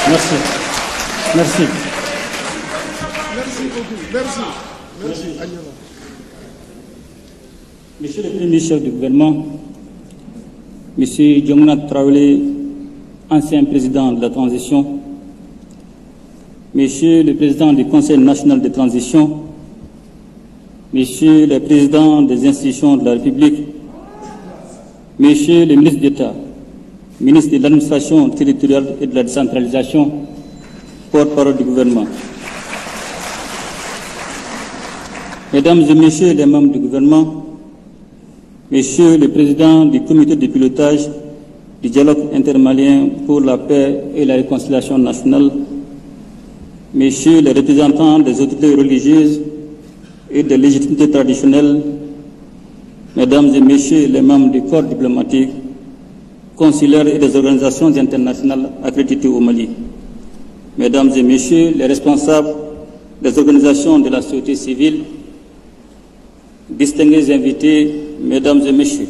Merci. Merci. Merci beaucoup. Merci. Merci. Monsieur le Premier chef du gouvernement, Monsieur Diongouna Traoré, ancien président de la transition, Monsieur le Président du Conseil national de transition, Monsieur le Président des institutions de la République, Monsieur le ministre d'État, ministre de l'administration territoriale et de la décentralisation, porte-parole du gouvernement. Mesdames et Messieurs les membres du gouvernement, Monsieur le Président du comité de pilotage du dialogue intermalien pour la paix et la réconciliation nationale, Messieurs les représentants des autorités religieuses et des légitimités traditionnelles, Mesdames et Messieurs les membres du corps diplomatique, consulaires et des organisations internationales accréditées au Mali, Mesdames et Messieurs les responsables des organisations de la société civile, distingués invités, Mesdames et Messieurs,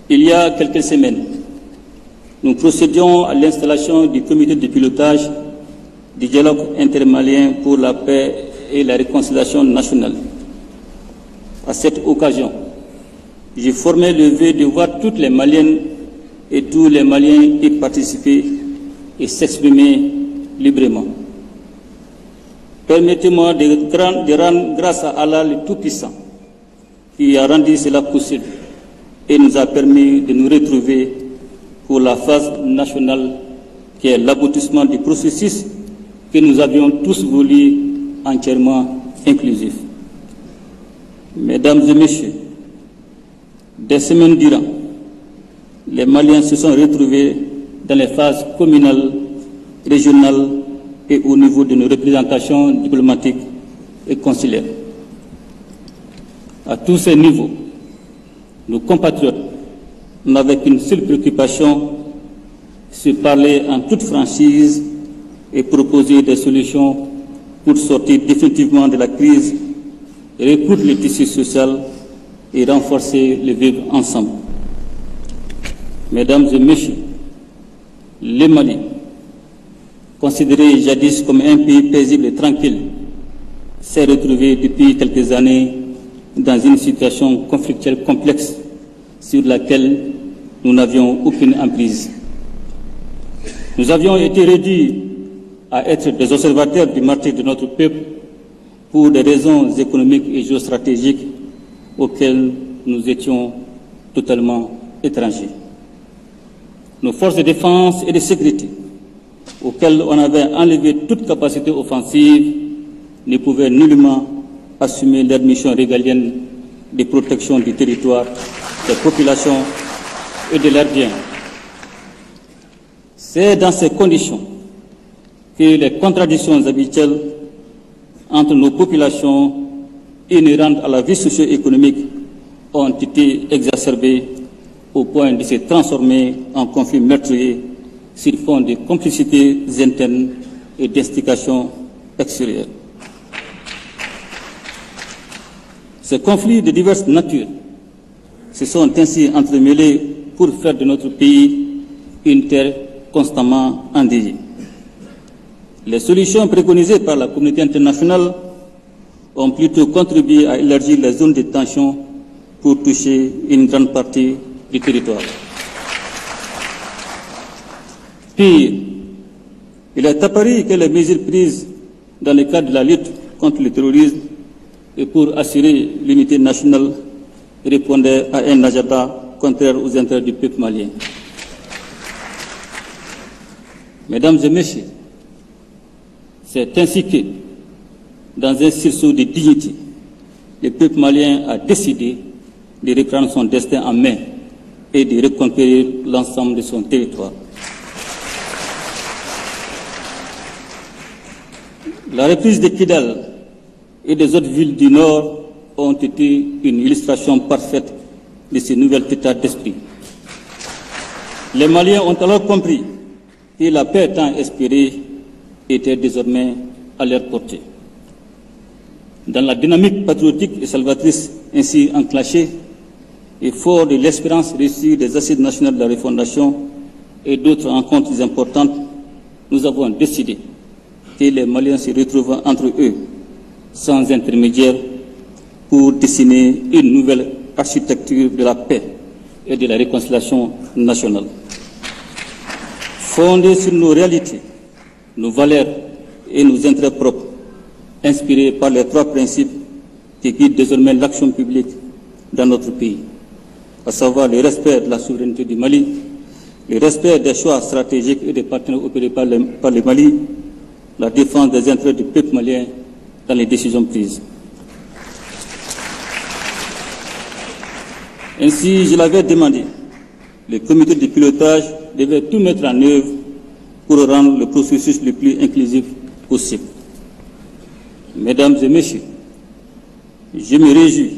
il y a quelques semaines, nous procédions à l'installation du comité de pilotage du dialogue intermalien pour la paix et la réconciliation nationale. À cette occasion, j'ai formé le vœu de voir toutes les Maliennes et tous les Maliens y participer et s'exprimer librement. Permettez-moi de rendre grâce à Allah le Tout-Puissant qui a rendu cela possible et nous a permis de nous retrouver pour la phase nationale qui est l'aboutissement du processus que nous avions tous voulu entièrement inclusif. Mesdames et Messieurs, des semaines durant, les Maliens se sont retrouvés dans les phases communales, régionales et au niveau de nos représentations diplomatiques et consulaires. À tous ces niveaux, nos compatriotes n'avaient qu'une seule préoccupation, se parler en toute franchise et proposer des solutions pour sortir définitivement de la crise, recoudre le tissu social et renforcer le vivre ensemble. Mesdames et Messieurs, le Mali, considéré jadis comme un pays paisible et tranquille, s'est retrouvé depuis quelques années dans une situation conflictuelle complexe sur laquelle nous n'avions aucune emprise. Nous avions été réduits à être des observateurs du martyre de notre peuple pour des raisons économiques et géostratégiques auxquelles nous étions totalement étrangers. Nos forces de défense et de sécurité, auxquelles on avait enlevé toute capacité offensive, ne pouvaient nullement assumer leur mission régalienne de protection du territoire, des populations et de leurs biens. C'est dans ces conditions que les contradictions habituelles entre nos populations inhérentes à la vie socio-économique ont été exacerbées au point de se transformer en conflits meurtriers sur fond de complicités internes et d'instigations extérieures. Ces conflits de diverses natures se sont ainsi entremêlés pour faire de notre pays une terre constamment endeuillée. Les solutions préconisées par la communauté internationale ont plutôt contribué à élargir les zones de tension pour toucher une grande partie du territoire. Pire, il est apparu que les mesures prises dans le cadre de la lutte contre le terrorisme et pour assurer l'unité nationale répondaient à un agenda contraire aux intérêts du peuple malien. Mesdames et Messieurs, c'est ainsi que, dans un sursaut de dignité, le peuple malien a décidé de reprendre son destin en main et de reconquérir l'ensemble de son territoire. La reprise de Kidal et des autres villes du Nord ont été une illustration parfaite de ce nouvel état d'esprit. Les Maliens ont alors compris que la paix tant espérée était désormais à leur portée. Dans la dynamique patriotique et salvatrice ainsi enclenchée, et fort de l'espérance reçue des assises nationales de la refondation et d'autres rencontres importantes, nous avons décidé que les Maliens se retrouvent entre eux, sans intermédiaire, pour dessiner une nouvelle architecture de la paix et de la réconciliation nationale. Fondée sur nos réalités, nos valeurs et nos intérêts propres, inspirés par les 3 principes qui guident désormais l'action publique dans notre pays, à savoir le respect de la souveraineté du Mali, le respect des choix stratégiques et des partenaires opérés par le Mali, la défense des intérêts du peuple malien dans les décisions prises. Ainsi, je l'avais demandé, le comité de pilotage devait tout mettre en œuvre pour rendre le processus le plus inclusif possible. Mesdames et messieurs, je me réjouis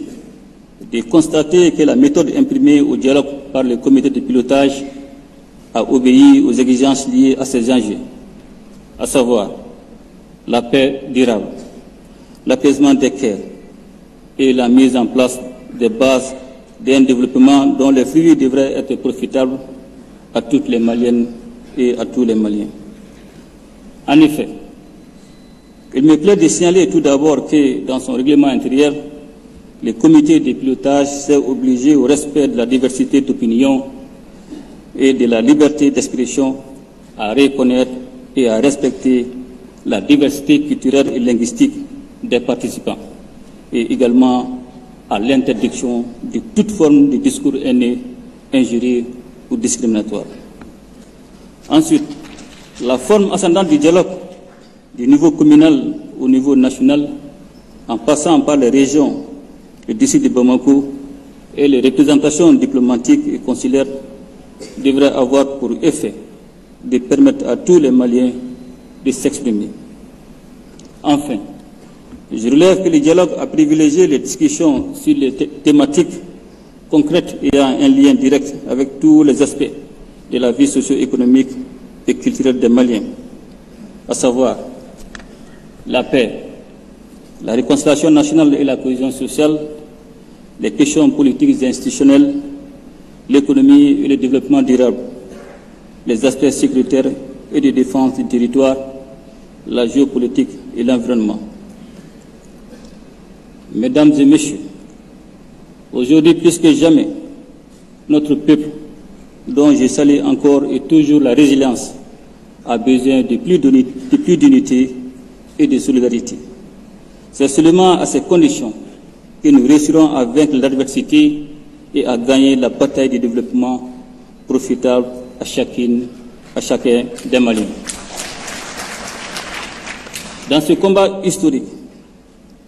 de constater que la méthode imprimée au dialogue par le comité de pilotage a obéi aux exigences liées à ces enjeux, à savoir la paix durable, l'apaisement des cœurs et la mise en place des bases d'un développement dont les fruits devraient être profitables à toutes les Maliennes et à tous les Maliens. En effet, il me plaît de signaler tout d'abord que dans son règlement intérieur, le comité de pilotage s'est obligé au respect de la diversité d'opinion et de la liberté d'expression, à reconnaître et à respecter la diversité culturelle et linguistique des participants, et également à l'interdiction de toute forme de discours haineux, injurieux ou discriminatoire. Ensuite, la forme ascendante du dialogue, du niveau communal au niveau national, en passant par les régions, le district de Bamako et les représentations diplomatiques et consulaires, devrait avoir pour effet de permettre à tous les Maliens de s'exprimer. Enfin, je relève que le dialogue a privilégié les discussions sur les thématiques concrètes ayant un lien direct avec tous les aspects de la vie socio-économique et culturelle des Maliens, à savoir la paix, la réconciliation nationale et la cohésion sociale, les questions politiques et institutionnelles, l'économie et le développement durable, les aspects sécuritaires et de défense du territoire, la géopolitique et l'environnement. Mesdames et messieurs, aujourd'hui plus que jamais, notre peuple, dont je salue encore et toujours la résilience, a besoin de plus d'unité et de solidarité. C'est seulement à ces conditions que nous réussirons à vaincre l'adversité et à gagner la bataille du développement profitable à chacun des Maliens. Dans ce combat historique,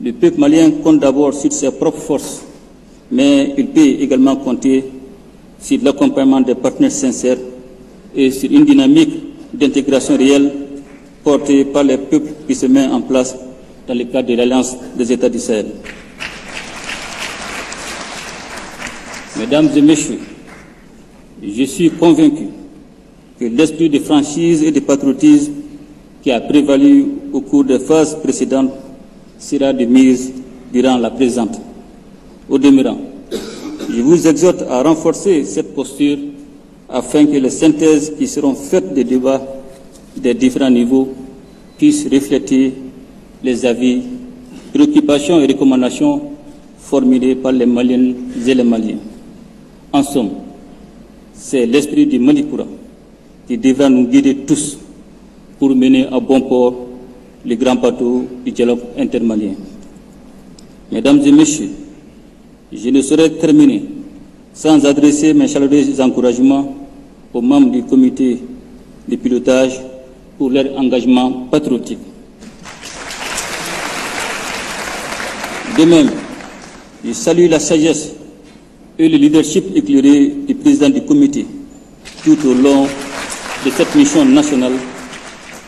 le peuple malien compte d'abord sur ses propres forces, mais il peut également compter sur l'accompagnement des partenaires sincères et sur une dynamique d'intégration réelle portée par les peuples qui se met en place dans le cadre de l'Alliance des États du Sahel. Mesdames et messieurs, je suis convaincu que l'esprit de franchise et de patriotisme qui a prévalu au cours des phases précédentes sera de mise durant la présente. Au demeurant, je vous exhorte à renforcer cette posture afin que les synthèses qui seront faites des débats des différents niveaux puissent refléter les avis, préoccupations et recommandations formulées par les Maliennes et les Maliens. En somme, c'est l'esprit du Malikoura qui devra nous guider tous pour mener à bon port le grand bateau du dialogue intermalien. Mesdames et messieurs, je ne saurais terminer sans adresser mes chaleureux encouragements aux membres du comité de pilotage pour leur engagement patriotique. De même, je salue la sagesse et le leadership éclairé du président du comité tout au long de cette mission nationale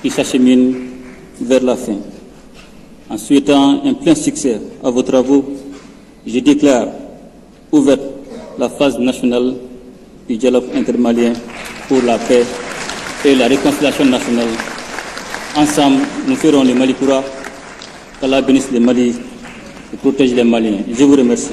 qui s'achemine vers la fin. En souhaitant un plein succès à vos travaux, je déclare ouverte la phase nationale du dialogue intermalien pour la paix et la réconciliation nationale. Ensemble, nous ferons le Malikoura. Qu'Allah bénisse le Mali et protège les Maliens. Je vous remercie.